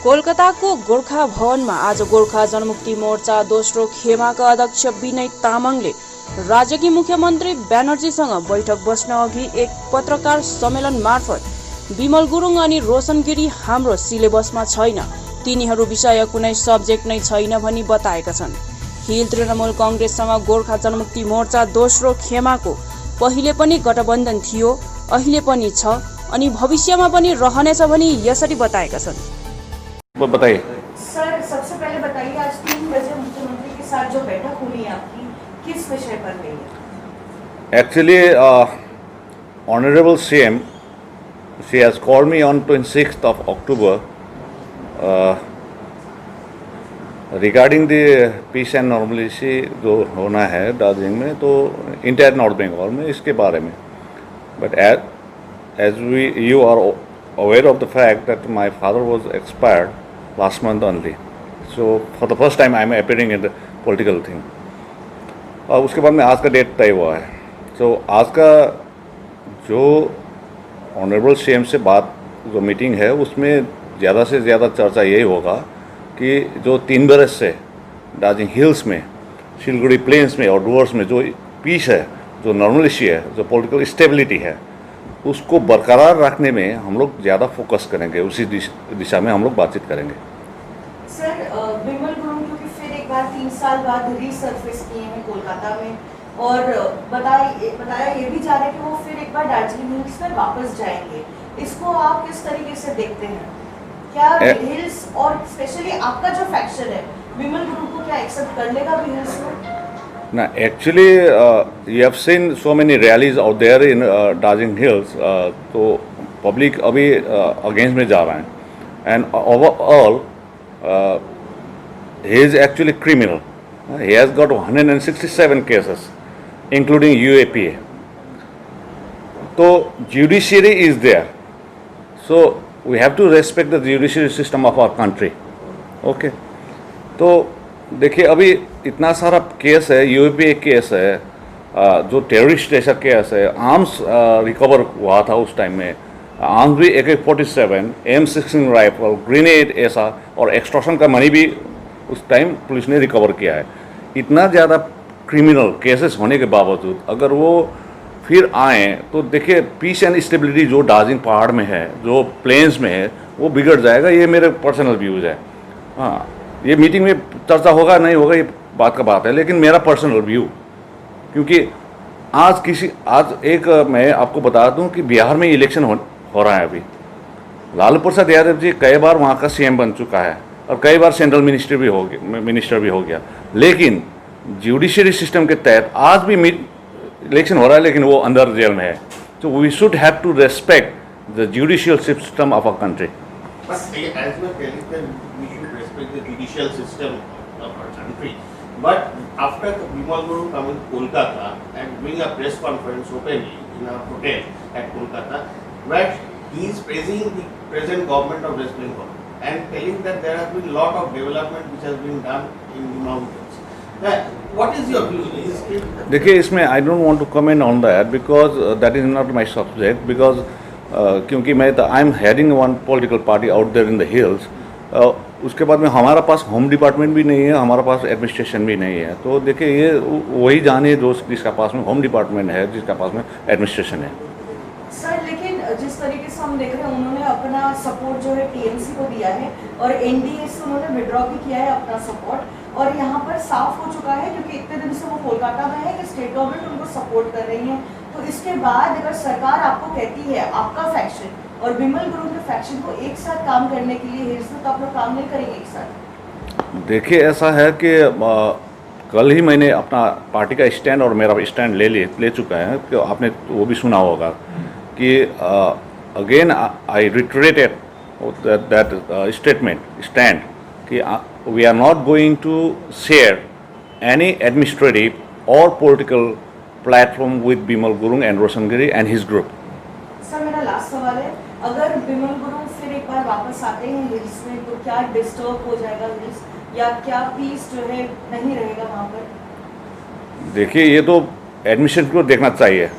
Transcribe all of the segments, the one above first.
कोलकाताको गोर्खा भवनमा आज गोर्खा जनमुक्ति मोर्चा दोस्रो खेमाका अध्यक्ष विनय तामाङले राज्यकी मुख्यमन्त्री ब्यानर्जीसँग बैठक बस्न अघि एक पत्रकार सम्मेलन मार्फत विमल गुरुङ अनि रोशन गिरी हाम्रो सिलेबसमा छैन, तिनीहरू विषय कुनै सब्जेक्ट नै छैन भनी बताएका छन्। हिल तृणमूल कांग्रेससँग गोर्खा जनमुक्ति मोर्चा दोस्रो खेमाको पहिले पनि गठबन्धन थियो, अहिले पनि छ अनि भविष्यमा पनि रहनेछ भनी यसरी बताएका छन्। बताइए सर, सबसे पहले बताइए आज 3 बजे मुख्यमंत्री के साथ जो बैठक हुई है आपकी, किस विषय पर हुई है? Actually, Honorable CM, she has called me on 26th of October regarding the peace and normalcy जो होना है दार्जिलिंग में, तो इंटायर नॉर्थ बंगाल में, इसके बारे में। But as you are aware of the fact that my father was expired last month only, so for the first time I am appearing in the political thing. और उसके बाद में आज का डेट तय हुआ है। तो आज का जो ऑनरेबल सीएम से बात जो मीटिंग है उसमें ज़्यादा से ज़्यादा चर्चा यही होगा कि जो 3 बरस से दार्जिलिंग हिल्स में, सिलगुड़ी प्लेन्स में और डुवर्स में जो पीस है, जो नॉर्मलिटी है, जो पॉलिटिकल स्टेबिलिटी है, उसको बरकरार रखने में हम लोग ज़्यादा फोकस करेंगे, उसी दिशा में हम लोग बातचीत करेंगे। सर, विमल गुरुङ क्योंकि फिर एक बार 3 साल बाद रीसर्फेस किए हैं कोलकाता में और बताया ये भी जा रहा है कि वो फिर एक बार दार्जिलिंग हिल्स में वापस जाएंगे, इसको आप किस तरीके से देखते हैं? क्या हिल्स और स्पेशली आपका जो फैक्शन है विमल गुरुङ को क्या एक्सेप्ट कर लेगा भी हिल्स में? ना, actually you have seen so many rallies out there in Darjeeling hills, तो पब्लिक अभी अगेंस्ट में जा रहा है and overall he is actually criminal. He has got 167 cases including UAPA. So judiciary is there, so we have to respect the judiciary system of our country. Okay, तो देखिए अभी इतना सारा केस है, UAPA केस है, जो terrorist ऐसा case है, आर्म्स रिकवर हुआ था उस टाइम में, आर्म्स भी AK-47, M16 राइफल, ग्रेनेड ऐसा, और एक्सटॉर्शन का मनी भी उस टाइम पुलिस ने रिकवर किया है। इतना ज़्यादा क्रिमिनल केसेस होने के बावजूद अगर वो फिर आए तो देखिए पीस एंड स्टेबिलिटी जो दार्जिलिंग पहाड़ में है, जो प्लेन्स में है, वो बिगड़ जाएगा। ये मेरे पर्सनल व्यूज़ है। हाँ, ये मीटिंग में चर्चा होगा नहीं होगा ये बात का बात है, लेकिन मेरा पर्सनल व्यू, क्योंकि आज एक मैं आपको बता दूं कि बिहार में इलेक्शन हो रहा है अभी। लालू प्रसाद यादव जी कई बार वहाँ का CM बन चुका है और कई बार सेंट्रल मिनिस्टर भी हो गया, लेकिन जुडिशरी सिस्टम के तहत आज भी इलेक्शन हो रहा है, लेकिन वो अंदर जेल में है। तो we should have to respect the judicial system of our country. But as you are telling that we should respect the judicial system of our country, but after Vimal Guru coming to Kolkata and doing a press conference openly in a hotel at Kolkata, where he is praising the present government of West Bengal and telling that there has been a lot of development which has been done in the mountains. What is your view? देखिए इसमें I don't want to comment on that because that is not my subject, because क्योंकि I am heading one political party out there in the hills. उसके बाद में हमारा पास home department भी नहीं है, हमारा पास एडमिनिस्ट्रेशन भी नहीं है। तो देखिए ये वही जाने जो जिसका पास में होम डिपार्टमेंट है, जिसका पास में एडमिनिस्ट्रेशन है। सर, लेकिन जिस तरीके से हम देख रहे हैं उन्होंने अपना सपोर्ट जो है TMC को दिया है और NDA से उन्होंने विड्रॉ भी किया है अपना सपोर्ट, और यहाँ पर साफ हो चुका है क्योंकि इतने दिन से वो कोलकाता में है कि स्टेट गवर्नमेंट उनको सपोर्ट कर रही है। तो इसके बाद अगर सरकार आपको कहती है आपका फैक्शन और विमल गुरुङ के फैक्शन को एक साथ काम करने के लिए हिल्स में, तो आप लोग काम नहीं करेंगे एक साथ? देखिए ऐसा है कि कल ही मैंने अपना पार्टी का स्टैंड और मेरा स्टैंड ले चुका है, कि आपने वो भी सुना होगा कि again I reiterated that stand कि we are not going to share any administrative और political platform with Bimal Gurung and Roshan Giri and his group. Sir, मेरा लास्ट सवाल है, अगर विमल गुरुङ फिर एक बार वापस आते हैं हिल्स में तो क्या डिस्टर्ब हो जाएगा हिल्स, या क्या पीस जो है नहीं रहेगा वहाँ पर? देखिए ये तो एडमिशन को देखना चाहिए,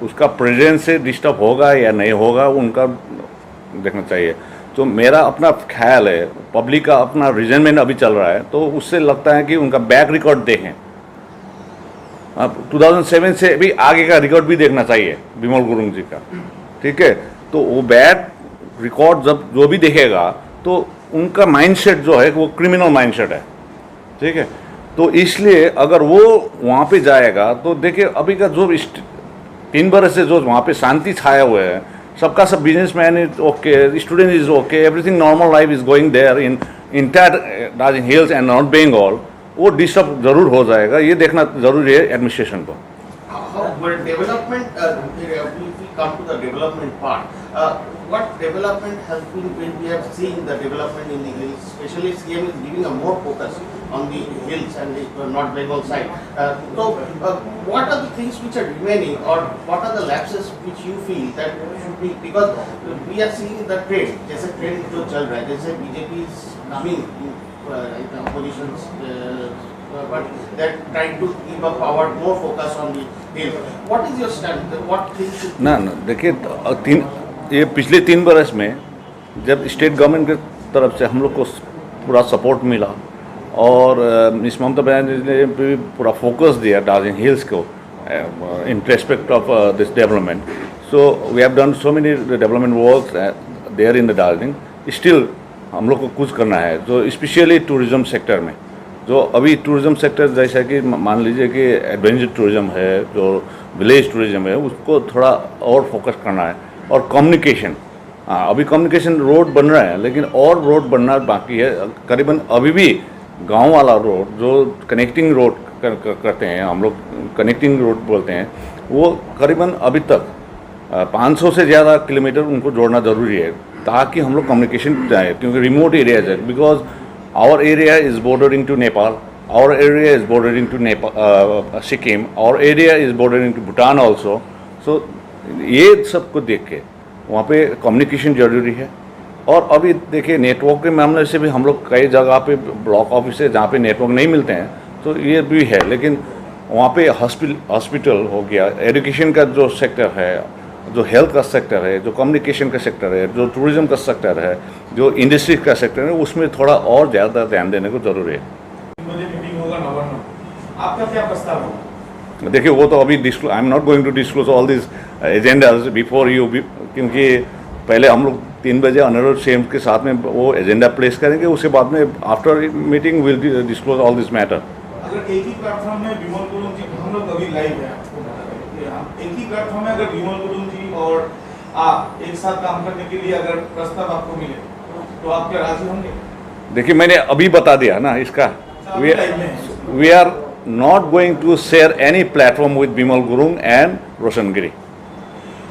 उसका प्रेजेंस से डिस्टर्ब होगा या नहीं होगा उनका देखना चाहिए। तो मेरा अपना ख्याल है, पब्लिक का अपना रिजनमेंट अभी चल रहा है, तो उससे लगता है कि उनका बैक रिकॉर्ड देखें। अब 2007 से भी आगे का रिकॉर्ड भी देखना चाहिए बिमल गुरुंग जी का, ठीक है। तो वो बैक रिकॉर्ड जब जो भी देखेगा तो उनका माइंडसेट जो है वो क्रिमिनल माइंडसेट है, ठीक है। तो इसलिए अगर वो वहाँ पे जाएगा तो देखिए अभी का जो 3 बरस से जो वहाँ पे शांति छाया हुआ है, सबका सब businessman is okay, student is okay, everything normal life is going there in Darjeeling hills and north Bengal, वो डिस्टर्ब जरूर हो जाएगा। ये देखना जरूरी है एडमिनिस्ट्रेशन को। Development, if we come to the development part, what development has been when we have seen the development in the hills, especially CM is giving a more focus on the hills and the North Bengal side. So, what are the things which are remaining, or what are the lapses which you feel that should be, because we are seeing the trend, जैसे trend जो चल रहा है, जैसे BJP is coming in the oppositions, but they're trying to give a power more focus on the hill. What is your stand? What things should ना देखिए ये पिछले 3 बरस में जब स्टेट गवर्नमेंट की तरफ से हम लोग को पूरा सपोर्ट मिला और मिस ममता बनर्जी ने भी पूरा फोकस दिया दार्जिलिंग हिल्स को in respect of this development, so we have done so many development work there in the Darjeeling. Still हम लोग को कुछ करना है, जो स्पेशली टूरिज्म सेक्टर में, जो अभी टूरिज्म सेक्टर जैसा कि मान लीजिए कि एडवेंचर टूरिज्म है, जो विलेज टूरिज्म है, उसको थोड़ा और फोकस करना है। और कम्युनिकेशन, हाँ अभी कम्युनिकेशन रोड बन रहा है लेकिन और रोड बनना बाकी है। करीबन अभी भी गांव वाला रोड जो कनेक्टिंग रोड करते हैं हम लोग, कनेक्टिंग रोड बोलते हैं, वो करीबन अभी तक 500 से ज़्यादा किलोमीटर उनको जोड़ना ज़रूरी है ताकि हम लोग कम्युनिकेशन जाए, क्योंकि रिमोट एरियाज है। Because our area is bordering to Nepal, our area is bordering to Sikkim, our area is bordering to Bhutan also. So ये सब को देख के वहाँ पे कम्युनिकेशन जरूरी है। और अभी देखिए नेटवर्क के मामले से भी हम लोग कई जगह पे ब्लॉक ऑफिस है जहाँ पे नेटवर्क नहीं मिलते हैं, तो ये भी है। लेकिन वहाँ पे हॉस्पिटल हो गया, एजुकेशन का जो सेक्टर है, जो हेल्थ का सेक्टर है, जो कम्युनिकेशन का सेक्टर है, जो टूरिज्म का सेक्टर है, जो इंडस्ट्री का सेक्टर है, उसमें थोड़ा और ज़्यादा ध्यान देने को जरूरी है। मीटिंग होगा नवंबर, आपका क्या प्रस्ताव होगा? देखिए वो तो अभी I am not going to disclose all this agendas before you, क्योंकि पहले हम लोग 3 बजे अनिरुद्ध सेम के साथ में वो एजेंडा प्लेस करेंगे, उसके बाद में after meeting will disclose all this matter. अगर एक ही प्लेटफॉर्म में विमल गुरुंग जी, हम लोग अभी लाइव हैं, आपको बता दें कि हम एक ही प्लेटफॉर्म में अगर विमल गुरुंग जी और आप एक साथ काम करने के लिए अगर प्रस्ताव आपको मिले तो आप क्या राजी होंगे? देखिए मैंने अभी बता दिया ना इसका, we are not going to share any platform with Bimal Gurung and Roshan Giri.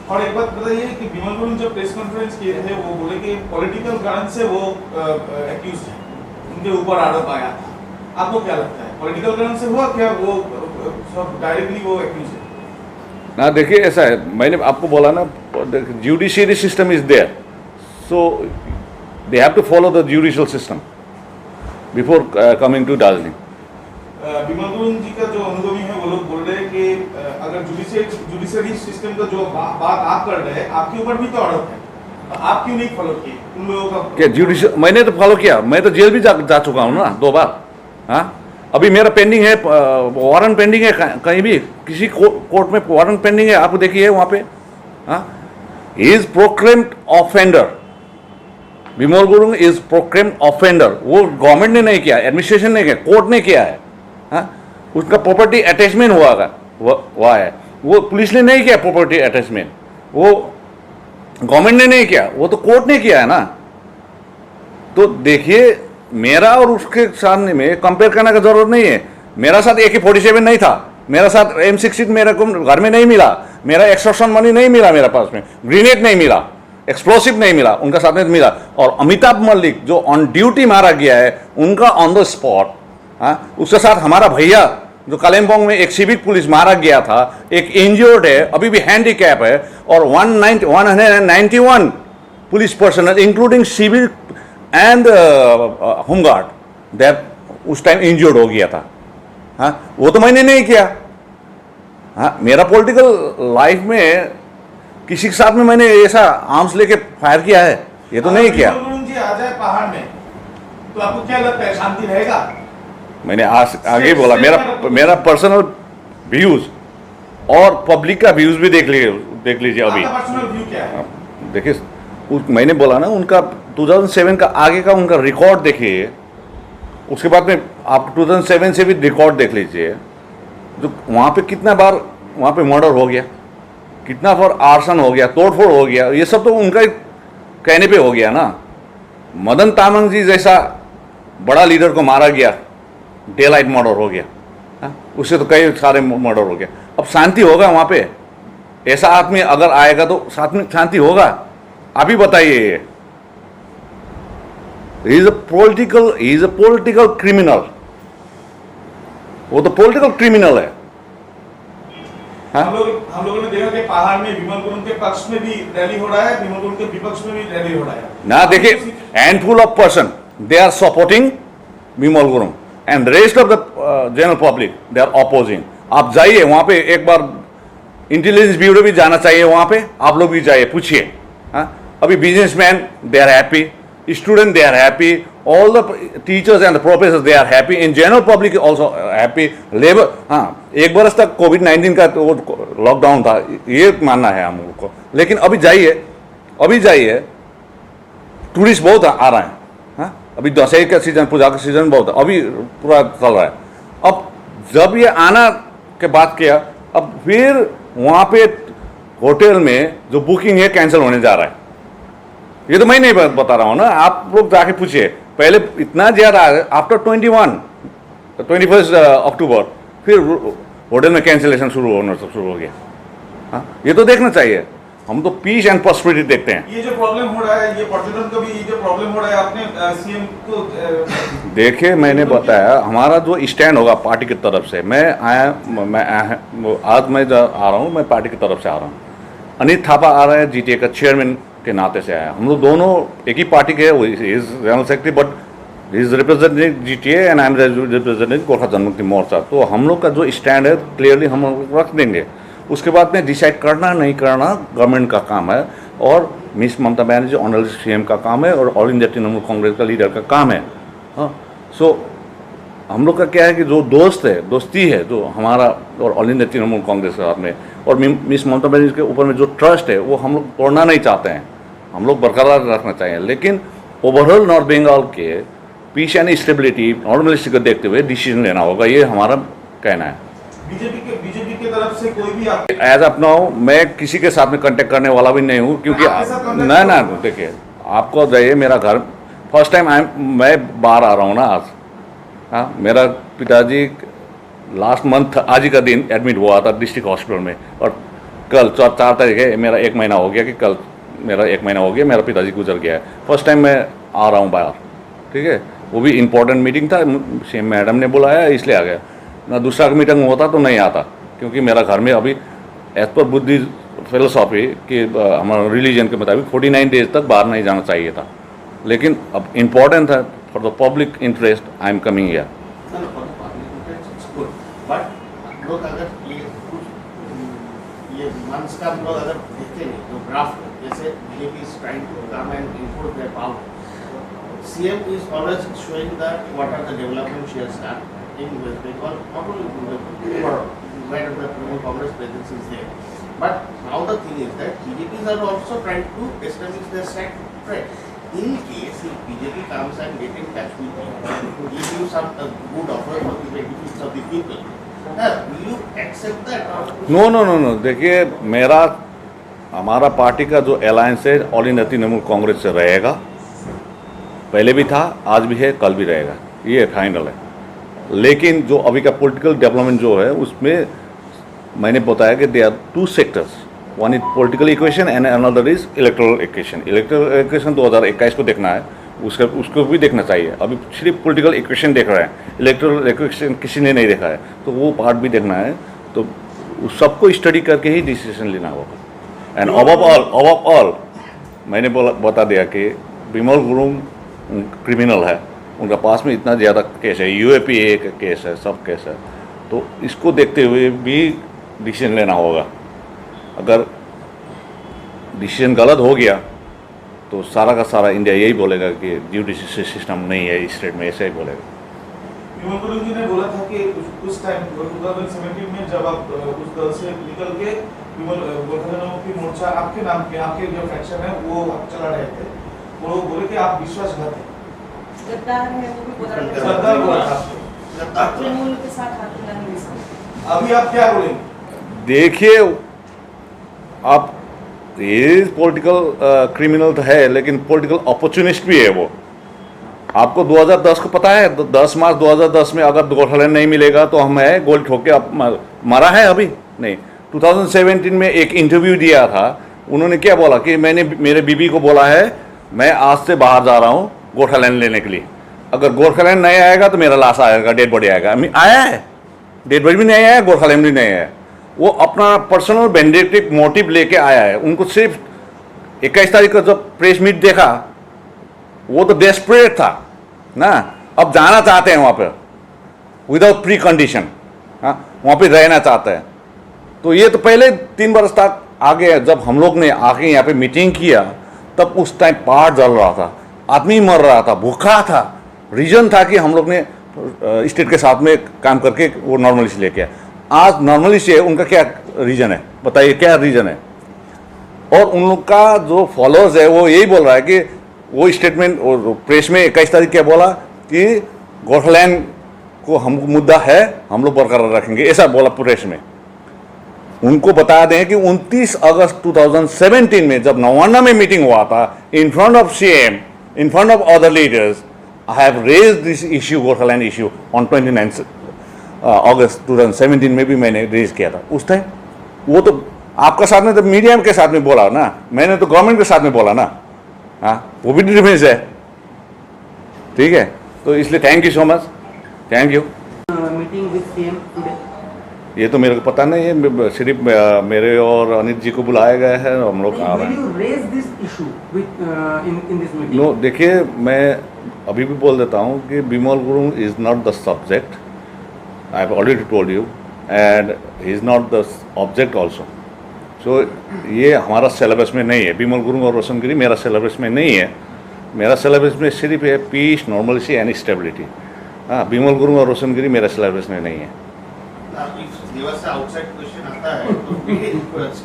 और एक बात बताइए कि विमल गुरुंग जब प्रेस कॉन्फ्रेंस किए थे वो बोले कि पॉलिटिकल कारण से वो एक्यूज है, उनके ऊपर आरोप आया था, आपको क्या लगता है पॉलिटिकल कारण से हुआ क्या, वो सब डायरेक्टली वो एक्यूज है? ना देखिए ऐसा है, मैंने आपको बोला ना, judiciary system is there, so they have to follow the judicial system before coming to Darjeeling. Bimal Gurung ji का जो अनुभवी है वो लोग बोल रहे हैं कि अगर जुडिशियरी सिस्टम का जो बात आप कर रहे हैं, आपके ऊपर भी तो आरोप है, आप क्यों नहीं फॉलो किए उन लोगों का? क्या जुडिशियल, मैंने तो फॉलो किया, मैं तो जेल भी जा चुका हूँ ना 2 बार। हाँ अभी मेरा पेंडिंग है, वारंट पेंडिंग है, कहीं भी किसी कोर्ट में वारंट पेंडिंग है, आप देखिए वहाँ पे। हाँ is proclaimed offender, Vimal Gurung is proclaimed offender. वो गवर्नमेंट ने नहीं किया, एडमिनिस्ट्रेशन ने किया, कोर्ट ने किया है। हाँ उसका प्रॉपर्टी अटैचमेंट हुआ है, वो पुलिस ने नहीं किया प्रॉपर्टी अटैचमेंट, वो गवर्नमेंट ने नहीं किया, वो तो कोर्ट ने किया है ना। तो देखिए मेरा और उसके सामने में कंपेयर करने का जरूरत नहीं है। मेरा साथ AK-47 नहीं था, मेरा साथ M16 मेरे को घर में नहीं मिला, मेरा एक्सटॉर्शन मनी नहीं मिला, मेरे पास में ग्रेनेड नहीं मिला, एक्सप्लोसिव नहीं मिला, उनका साथ में मिला। और अमिताभ मलिक जो ऑन ड्यूटी मारा गया है, उनका ऑन द स्पॉट, हाँ उसके साथ हमारा भैया जो कालिम्पोंग में एक सिविक पुलिस मारा गया था, एक इंजर्ड है, अभी भी हैंडीकैप है, और 191 police personal including civil and home guard that उस टाइम इंजर्ड हो गया था। हाँ वो तो मैंने नहीं किया। हाँ मेरा पॉलिटिकल लाइफ में किसी के साथ में मैंने ऐसा आर्म्स लेके फायर किया है, ये तो नहीं किया। जी आ जाए पहाड़ में तो आपको क्या लगता है, शांति रहेगा? मैंने आगे बोला मेरा पर्सनल व्यूज और पब्लिक का व्यूज भी देख लीजिए अभी। आपका पर्सनल व्यू क्या है? देखिए मैंने बोला ना उनका 2007 का आगे का उनका रिकॉर्ड देखिए, उसके बाद में आप 2007 से भी रिकॉर्ड देख लीजिए। जो वहाँ पे कितना बार वहाँ पे मर्डर हो गया, कितना बार आर्सन हो गया, तोड़फोड़ हो गया, ये सब तो उनका कहने पे हो गया ना। मदन तामंग जी जैसा बड़ा लीडर को मारा गया, डे लाइट मर्डर हो गया, हाँ? उससे तो कई सारे मर्डर हो गया। अब शांति होगा वहाँ पे? ऐसा आदमी अगर आएगा तो साथ में शांति होगा? आप ही बताइए। He is a political criminal, वो तो पॉलिटिकल क्रिमिनल है। हाँ? हम लोगों ने देखा कि पहाड़ में विमल गुरुंग के पक्ष में भी रैली हो रहा है, विमल गुरुंग के विपक्ष में भी रैली हो रहा है ना। देखिए handful of person they are supporting Vimal Gurung and rest of the general public they are opposing. आप जाइए वहां पे, एक बार इंटेलिजेंस ब्यूरो भी जाना चाहिए वहां पे, आप लोग भी जाइए, पूछिए। हाँ, अभी businessman they are happy, student they are happy, all the teachers and the professor they are happy, in general public also happy, labour. हाँ, एक बरस तक कोविड-19 का लॉकडाउन था, ये मानना है हम लोग को। लेकिन अभी जाइए, टूरिस्ट बहुत आ रहे हैं। हाँ, अभी दशहरे का सीजन, पूजा का सीजन बहुत है, अभी पूरा चल रहा है। अब जब ये आना के बात किया, अब फिर वहाँ पे होटल में जो बुकिंग है कैंसिल होने जा रहा है। ये तो मैं नहीं बता रहा हूँ ना, आप लोग जाके पूछिए। पहले इतना ज़्यादा आफ्टर 21 अक्टूबर फिर होटल में कैंसिलेशन शुरू हो गया। हाँ, ये तो देखना चाहिए। हम तो पीस एंड प्रॉस्पेरिटी देखते हैं। ये जो प्रॉब्लम हो रहा है, ये पर्यटन का भी ये जो प्रॉब्लम हो रहा है, आपने सीएम को देखिए, मैंने बताया हमारा जो स्टैंड होगा पार्टी की तरफ से। आज मैं आ रहा हूँ, मैं पार्टी की तरफ से आ रहा हूँ। अनिल थापा आ रहे हैं जीटीए का चेयरमैन के नाते से आया। हम लोग दोनों एक ही पार्टी के, is general secretary but is representing GTA and I am representing Gorkha Janmukti Morcha. तो हम लोग का जो स्टैंड है क्लियरली हम लोग रख देंगे। उसके बाद में डिसाइड करना नहीं करना गवर्नमेंट का काम है, और miss Mamata Banerjee honourable CM का काम है, और ऑल इंडिया तृणमूल कांग्रेस का लीडर का काम है। हाँ, सो हम लोग का क्या है कि जो दोस्ती है जो हमारा और ऑल इंडिया तृणमूल कांग्रेस के साथ में, और मिस ममता बनर्जी के ऊपर में जो ट्रस्ट है वो हम लोग तोड़ना नहीं चाहते हैं, हम लोग बरकरार रखना चाहिए। लेकिन ओवरऑल नॉर्थ बंगाल के पीस एंड स्टेबिलिटी, नॉर्मलिस्टी को देखते हुए डिसीजन लेना होगा, ये हमारा कहना है। बीजेपी की तरफ से कोई भी आप एज ऑफ नाउ मैं किसी के साथ में कांटेक्ट करने वाला भी नहीं हूँ, क्योंकि ना देखिए, आपको जाइए मेरा घर, फर्स्ट टाइम मैं बाहर आ रहा हूँ ना आज। हाँ, मेरा पिताजी लास्ट मंथ आज ही का दिन एडमिट हुआ था डिस्ट्रिक्ट हॉस्पिटल में, और कल 4 तारीख है, मेरा 1 महीना हो गया कि कल मेरा 1 महीना हो गया, मेरा पिताजी गुजर गया है। फर्स्ट टाइम मैं आ रहा हूँ बाहर, ठीक है। वो भी इम्पोर्टेंट मीटिंग था, सीएम मैडम ने बुलाया इसलिए आ गया, ना दूसरा मीटिंग होता तो नहीं आता, क्योंकि मेरा घर में अभी एज पर बुद्धि फिलोसॉफी कि हमारा रिलीजन के मुताबिक 49 डेज तक बाहर नहीं जाना चाहिए था। लेकिन अब इम्पोर्टेंट है for the public interest, I am coming here. But हम लोग अगर ये मंथ्स का हम लोग अगर देखते हैं तो ड्राफ्ट, जैसे BJP is trying to come and import their power, CM is always showing that what are the development she has done in West Bengal, not only overall, where the Trinamool Congress presence is there. But now the thing is that BJPs are also trying to establish their side, right? In case if BJP comes and get in touch with you, give you some good offer for the benefits of the people, will you accept that? No, देखिए हमारा party का जो alliance है all India Trinamool Congress से रहेगा, पहले भी था, आज भी है, कल भी रहेगा, ये फाइनल है। लेकिन जो अभी का पॉलिटिकल डेवलपमेंट जो है उसमें मैंने बताया कि they are 2 sectors, one is political equation and another is electoral equation. Electoral equation 2021 को देखना है, उसको भी देखना चाहिए। अभी सिर्फ पॉलिटिकल इक्वेशन देख रहे हैं, इलेक्टोरल इक्वेशन किसी ने नहीं देखा है, तो वो पार्ट भी देखना है। तो उस सबको स्टडी करके ही डिसीजन लेना होगा। एंड अबव ऑल मैंने बता दिया कि विमल गुरुंग क्रिमिनल है, उनका पास में इतना ज़्यादा केस है, UAPA का केस है, सब केस है। तो इसको देखते हुए भी डिसीजन लेना होगा। अगर डिसीजन गलत हो गया तो सारा का सारा इंडिया यही बोलेगा कि जुडिशरी सिस्टम नहीं है इस स्टेट में, ऐसा ही बोलेगा। विमल गुरुंग जी ने बोला था कि उस टाइम 2017 में जब आप उस दल से निकल के गोरखा जनमुक्ति मोर्चा आपके नाम के, आपके जो फ्रैक्शन है वो आप चला रहे थे, वो बोले कि आप विश्वासघात हैं, गद्दार है, वो भी बोला था। गद्दार बोला था आपको। तृणमूल के साथ हाथ मिलाने का। अभी आप क्या बोलेंगे? देखिए, आप ये पॉलिटिकल क्रिमिनल तो है, लेकिन पॉलिटिकल अपॉर्चुनिस्ट भी है वो। आपको 2010 को पता है, 10 मार्च 2010 में अगर गोरखालैंड नहीं मिलेगा तो हमें गोली ठोक के मारा है अभी नहीं। 2017 में एक इंटरव्यू दिया था, उन्होंने क्या बोला कि मैंने मेरे बीबी को बोला है मैं आज से बाहर जा रहा हूँ गोरखालैंड लेने के लिए, अगर गोरखालैंड नहीं आएगा तो मेरा लाश आएगा, डेड बॉडी आएगा। आया है, डेड बॉडी भी नहीं आया है, गोरखालैंड भी नहीं आया है। वो अपना पर्सनल वेंडिक्टिव मोटिव लेके आया है। उनको सिर्फ 21 तारीख को जब प्रेस मीट देखा, वो तो डेस्परेट था ना, अब जाना चाहते हैं वहाँ पर विदाउट प्री कंडीशन, हाँ वहाँ पे रहना चाहते हैं। तो ये तो पहले 3 बरस तक आगे, जब हम लोग ने आके यहाँ पे मीटिंग किया तब उस टाइम पहाड़ जल रहा था, आदमी मर रहा था, भूखा था। रीजन था कि हम लोग ने स्टेट के साथ में काम करके वो नॉर्मलिस्ट लेके आए। आज नॉर्मलिस्ट है, उनका क्या रीजन है बताइए, क्या रीजन है? और उन लोग का जो फॉलोअर्स है वो यही बोल रहा है कि वो स्टेटमेंट और प्रेस में 21 तारीख क्या बोला कि गोरखालैंड को हम मुद्दा है, हम लोग बरकरार रखेंगे, ऐसा बोला प्रेस में। उनको बता दें कि 29 अगस्त 2017 में जब नवान्ना में मीटिंग हुआ था, in front of CM, in front of other leaders, I have raise this issue, Gorkhaland issue on 29 August 2017 में भी मैंने रेज किया था। उस टाइम वो तो आपका साथ में तो मीडिया के साथ में बोला ना, मैंने तो गवर्नमेंट के साथ में बोला ना, हाँ वो भी डिफरेंस है, ठीक है। तो इसलिए thank you so much, thank you. Meeting with CM today? ये तो मेरे को पता नहीं है, सिर्फ मेरे और अनित जी को बुलाया गया है, हम लोग आ रहे हैं। Raise this issue within this meeting? No, देखिए मैं अभी भी बोल देता हूँ कि Bimal Gurung is not the subject, I have already told you, and he is not the object also. So ये हमारा सिलेबस में नहीं है। बिमल गुरुंग और रोशनगिरी मेरा सिलेबस में नहीं है। मेरा सिलेबस में सिर्फ है पीस, नॉर्मलिटी एंड स्टेबिलिटी। हाँ, बिमल गुरुंग और रोशनगिरी मेरा सिलेबस में नहीं है। आउटसाइड क्वेश्चन आता है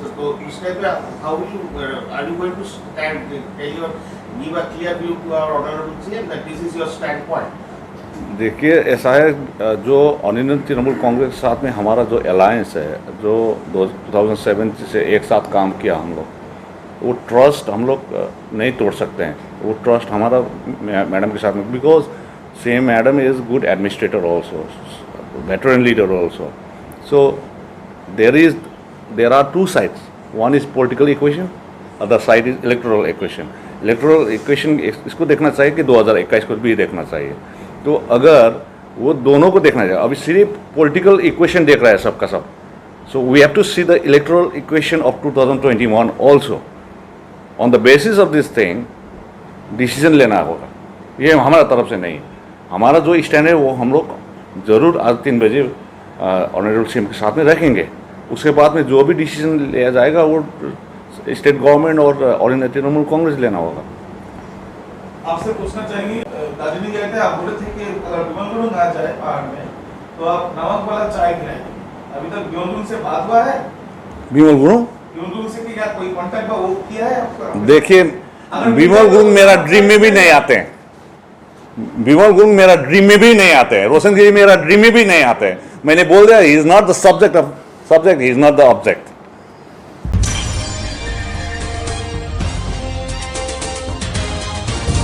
तो उस टाइम पे how are you going to stand, tell your, give a clear view to our honourable CM that this is your stand point? देखिए, ऐसा है, जो ऑल तृणमूल कांग्रेस के साथ में हमारा जो अलायंस है, जो 2007 से एक साथ काम किया हम लोग, वो ट्रस्ट हम लोग नहीं तोड़ सकते हैं। वो ट्रस्ट हमारा मैडम के साथ में, because same madam is good administrator also, veteran leader also. So there are two sides. One is political equation, other side is electoral equation. Electoral equation इसको देखना चाहिए कि 2021 को भी देखना चाहिए। तो अगर वो दोनों को देखना चाहिए, अभी सिर्फ पॉलिटिकल इक्वेशन देख रहा है सबका सब। So we have to see the electoral equation of 2021 also. On the basis of this thing decision लेना होगा, ये हमारा तरफ से नहीं है। हमारा जो स्टैंड है वो हम लोग ज़रूर आज 3 बजे ऑनरेबल सीएम के साथ में रखेंगे। उसके बाद में जो भी डिसीजन लिया जाएगा वो स्टेट गवर्नमेंट और ऑल इंडिया तृणमूल कांग्रेस लेना होगा। आपसे पूछना चाहेंगे, दार्जिलिंग गए थे, आप बोले थे कि अगर बिमल गुरुंग आ जाए पहाड़ में तो आप नमक वाला चाय खिलाएंगे। अभी तक बिमल गुरुंग से बात हुआ है? बिमल गुरुंग से क्या कोई कांटेक्ट वो किया है आपका? देखिए, बिमल गुरुंग मेरा ड्रीम में भी नहीं आते हैं। बिमल गुरुंग मेरा ड्रीम में भी नहीं आते हैं। रोशनगिरी मेरा ड्रीम में भी नहीं आते हैं। मैंने बोल दिया, ही is not the subject, he is not the object.